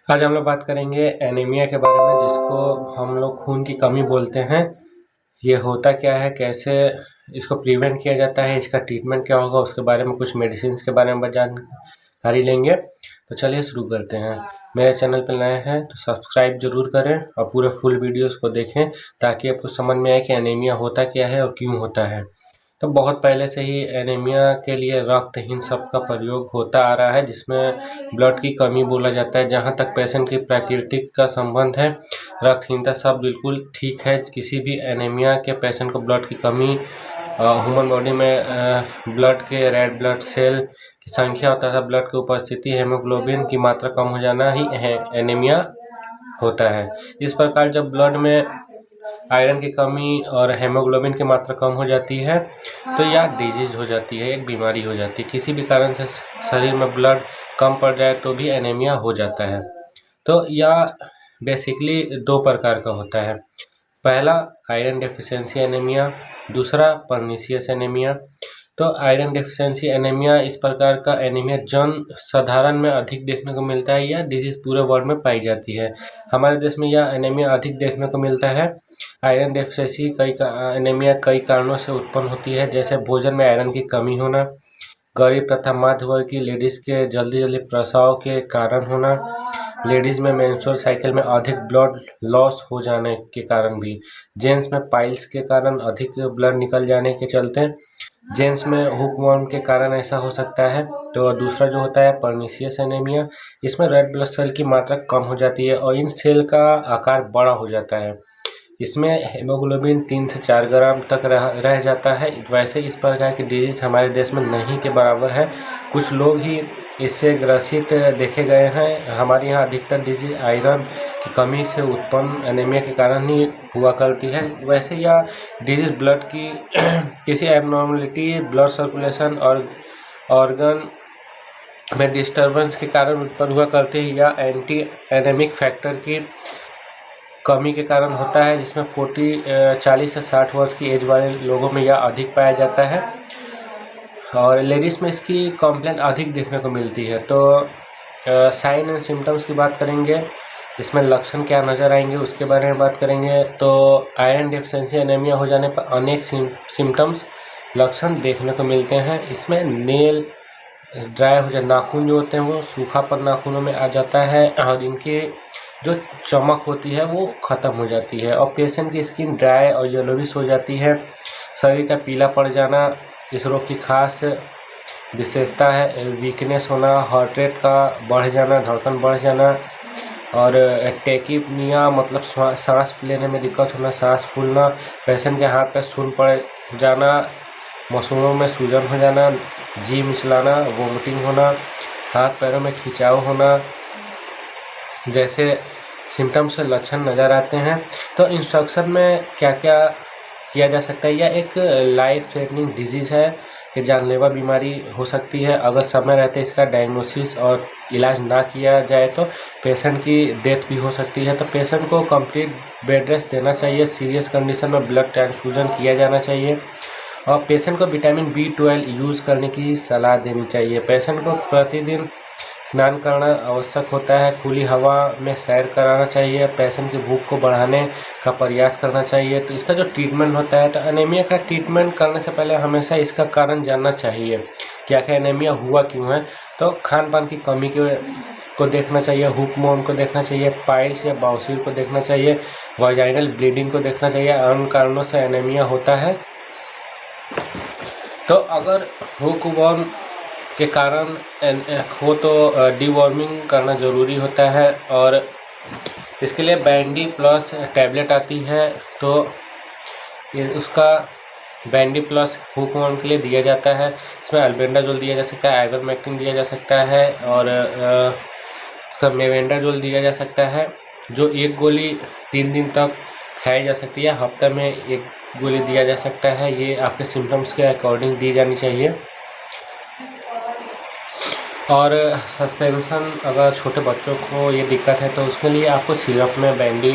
आज हम लोग बात करेंगे एनीमिया के बारे में, जिसको हम लोग खून की कमी बोलते हैं। ये होता क्या है, कैसे इसको प्रिवेंट किया जाता है, इसका ट्रीटमेंट क्या होगा, उसके बारे में कुछ मेडिसिन के बारे में जानकारी लेंगे। तो चलिए शुरू करते हैं। मेरे चैनल पर नए हैं तो सब्सक्राइब जरूर करें और पूरे फुल वीडियोस को देखें, ताकि आपको समझ में आए कि एनीमिया होता क्या है और क्यों होता है। तो बहुत पहले से ही एनीमिया के लिए रक्तहीन शब्द का प्रयोग होता आ रहा है, जिसमें ब्लड की कमी बोला जाता है। जहाँ तक पेशेंट की प्रकृति का संबंध है, रक्तहीनता शब्द बिल्कुल ठीक है। किसी भी एनीमिया के पेशेंट को ब्लड की कमी, ह्यूमन बॉडी में ब्लड के रेड ब्लड सेल की संख्या तथा ब्लड की उपस्थिति, हेमोग्लोबिन की मात्रा कम हो जाना ही एनीमिया होता है। इस प्रकार जब ब्लड में आयरन की कमी और हेमोग्लोबिन की मात्रा कम हो जाती है तो यह डिजीज हो जाती है, एक बीमारी हो जाती है। किसी भी कारण से शरीर में ब्लड कम पड़ जाए तो भी एनीमिया हो जाता है। तो यह बेसिकली दो प्रकार का होता है। पहला आयरन डेफिशिएंसी एनीमिया, दूसरा पर्नीशियस एनीमिया। तो आयरन डेफिशिएंसी एनीमिया इस प्रकार का एनीमिया जन साधारण में अधिक देखने को मिलता है। यह डिजीज पूरे वर्ल्ड में पाई जाती है। हमारे देश में यह एनीमिया अधिक देखने को मिलता है। आयरन डेफिशिएंसी एनीमिया कई कारणों से उत्पन्न होती है, जैसे भोजन में आयरन की कमी होना, गरीब तथा मध्य वर्ग की लेडीज के जल्दी प्रसव के कारण होना, लेडीज में मेंस्ट्रुअल साइकिल में अधिक ब्लड लॉस हो जाने के कारण भी, जेंट्स में पाइल्स के कारण अधिक ब्लड निकल जाने के चलते, जेंट्स में हुकवर्म के कारण ऐसा हो सकता है। तो दूसरा जो होता है पर्नीशियस एनीमिया, इसमें रेड ब्लड सेल की मात्रा कम हो जाती है और इन सेल का आकार बड़ा हो जाता है। इसमें हेमोग्लोबिन 3 से 4 ग्राम तक रह जाता है। वैसे इस प्रकार की डिजीज हमारे देश में नहीं के बराबर है। कुछ लोग ही इससे ग्रसित देखे गए हैं। हमारे यहाँ अधिकतर डिजीज आयरन की कमी से उत्पन्न एनीमिया के कारण ही हुआ करती है। वैसे यह डिजीज ब्लड की किसी एबनॉर्मलिटी, ब्लड सर्कुलेशन और ऑर्गन में डिस्टर्बेंस के कारण उत्पन्न हुआ करती है, या एंटी एनेमिक फैक्टर की कमी के कारण होता है, जिसमें 40 से 60 वर्ष की एज वाले लोगों में यह अधिक पाया जाता है और लेडीज़ में इसकी कंप्लेंट अधिक देखने को मिलती है। तो साइन एंड सिम्टम्स की बात करेंगे, इसमें लक्षण क्या नज़र आएंगे उसके बारे में बात करेंगे। तो आयरन डेफिशिएंसी एनीमिया हो जाने पर अनेक सिम्टम्स लक्षण देखने को मिलते हैं। इसमें नेल ड्राई हो जाए, नाखून जो होते हैं वो सूखापन नाखूनों में आ जाता है और इनके जो चमक होती है वो ख़त्म हो जाती है और पेशेंट की स्किन ड्राई और येलोविश हो जाती है। शरीर का पीला पड़ जाना इस रोग की खास विशेषता है। वीकनेस होना, हार्ट रेट का बढ़ जाना, धड़कन बढ़ जाना और टैकीपनिया मतलब सांस लेने में दिक्कत होना, सांस फूलना, पेशेंट के हाथ पैर सून पड़ जाना, मसूड़ों में सूजन हो जाना, जी मिचलाना, वोमिटिंग होना, हाथ पैरों में खिंचाव होना, जैसे सिम्टम्स से लक्षण नज़र आते हैं। तो इंस्ट्रक्शन में क्या क्या किया जा सकता है, यह एक लाइफ थ्रेटनिंग डिजीज़ है, ये जानलेवा बीमारी हो सकती है। अगर समय रहते इसका डायग्नोसिस और इलाज ना किया जाए तो पेशेंट की डेथ भी हो सकती है। तो पेशेंट को कंप्लीट बेड रेस्ट देना चाहिए। सीरियस कंडीशन में ब्लड ट्रांसफ्यूजन किया जाना चाहिए और पेशेंट को विटामिन B12 यूज़ करने की सलाह देनी चाहिए। पेशेंट को प्रतिदिन स्नान करना आवश्यक होता है। खुली हवा में सैर कराना चाहिए। पेशेंट की भूख को बढ़ाने का प्रयास करना चाहिए। तो इसका जो ट्रीटमेंट होता है, तो एनीमिया का ट्रीटमेंट करने से पहले हमेशा इसका कारण जानना चाहिए, क्या क्या एनीमिया हुआ क्यों है। तो खान पान की कमी को देखना चाहिए, हुकमोन को देखना चाहिए, पाइल्स या बाउसीर को देखना चाहिए, वाजाइनल ब्लीडिंग को देखना चाहिए। अन्य कारणों से एनीमिया होता है। तो अगर हुकवर्म के कारण हो तो डीवॉर्मिंग करना ज़रूरी होता है और इसके लिए बैंडी प्लस टैबलेट आती है। तो उसका बैंडी प्लस हुकवर्म के लिए दिया जाता है। इसमें अल्बेंडाजोल दिया जा सकता है, आइवरमेक्टिन दिया जा सकता है और इसका मेवेंडाजोल दिया जा सकता है, जो एक गोली 3 दिन तक खाई जा सकती है। हफ्ते में एक गोली दिया जा सकता है। ये आपके सिम्टम्स के अकॉर्डिंग दी जानी चाहिए। और सस्पेंशन, अगर छोटे बच्चों को ये दिक्कत है तो उसके लिए आपको सिरप में बैंडी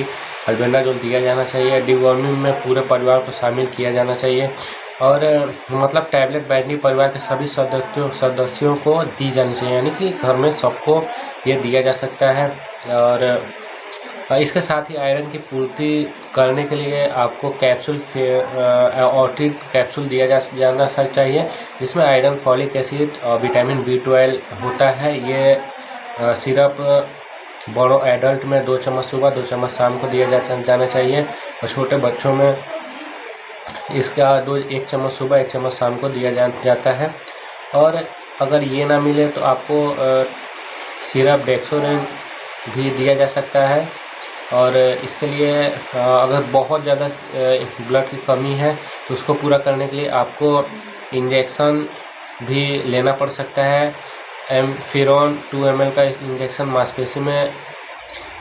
अल्बेंडाजोल दिया जाना चाहिए। डिवॉर्मिंग में पूरे परिवार को शामिल किया जाना चाहिए। और मतलब टैबलेट बैठनी परिवार के सभी सदस्यों को दी जानी चाहिए, यानी कि घर में सबको ये दिया जा सकता है। और इसके साथ ही आयरन की पूर्ति करने के लिए आपको कैप्सूल ऑर्टिड कैप्सूल दिया जाना चाहिए, जिसमें आयरन, फॉलिक एसिड और विटामिन B12 होता है। ये सिरप बड़ों एडल्ट में 2 चम्मच सुबह 2 चम्मच शाम को दिया जाना चाहिए, और छोटे बच्चों में इसका 1 चम्मच सुबह 1 चम्मच शाम को दिया जाता है। और अगर ये ना मिले तो आपको सिरप डेक्सोरेन भी दिया जा सकता है। और इसके लिए अगर बहुत ज़्यादा ब्लड की कमी है तो उसको पूरा करने के लिए आपको इंजेक्शन भी लेना पड़ सकता है। एम्फिरॉन 2 ml का इंजेक्शन मांसपेशी में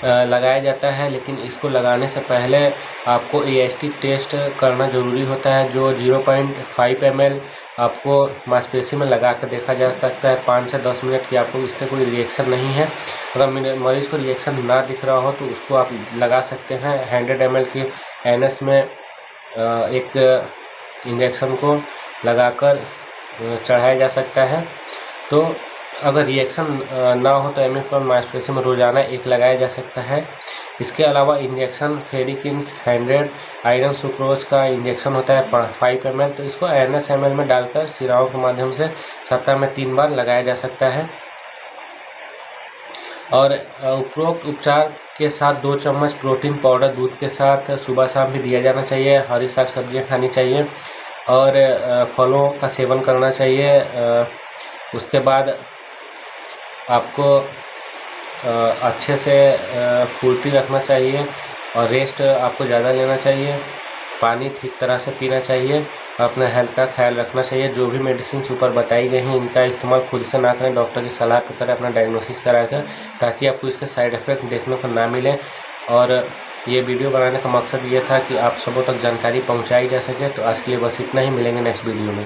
लगाया जाता है, लेकिन इसको लगाने से पहले आपको AST टेस्ट करना ज़रूरी होता है, जो 0.5 ml आपको मांसपेशी में लगा कर देखा जा सकता है 5 से 10 मिनट की। आपको इससे कोई रिएक्शन नहीं है। अगर मरीज़ को रिएक्शन ना दिख रहा हो तो उसको आप लगा सकते हैं। 100 ml की NS में एक इंजेक्शन को लगाकर चढ़ाया जा सकता है। तो अगर रिएक्शन ना हो तो एमिफ्रॉन मांसपेशी में रोजाना 1 लगाया जा सकता है। इसके अलावा इंजेक्शन फेरिकिन्स 100 आयरन सुक्रोज का इंजेक्शन होता है 5 ml, तो इसको NS ml में डालकर सिराओं के माध्यम से सप्ताह में 3 बार लगाया जा सकता है। और उपरोक्त उपचार के साथ 2 चम्मच प्रोटीन पाउडर दूध के साथ सुबह शाम भी दिया जाना चाहिए। हरी साग सब्जियाँ खानी चाहिए और फलों का सेवन करना चाहिए। उसके बाद आपको अच्छे से फुर्ती रखना चाहिए और रेस्ट आपको ज़्यादा लेना चाहिए। पानी ठीक तरह से पीना चाहिए, अपने हेल्थ का ख्याल रखना चाहिए। जो भी मेडिसिन ऊपर बताई गई हैं इनका इस्तेमाल खुद से ना करें, डॉक्टर की सलाह पर करें अपना डायग्नोसिस कराकर, ताकि आपको इसके साइड इफ़ेक्ट देखने को ना मिले। और ये वीडियो बनाने का मकसद ये था कि आप सबों तक जानकारी पहुंचाई जा सके। तो आज के लिए बस इतना ही, मिलेंगे नेक्स्ट वीडियो में।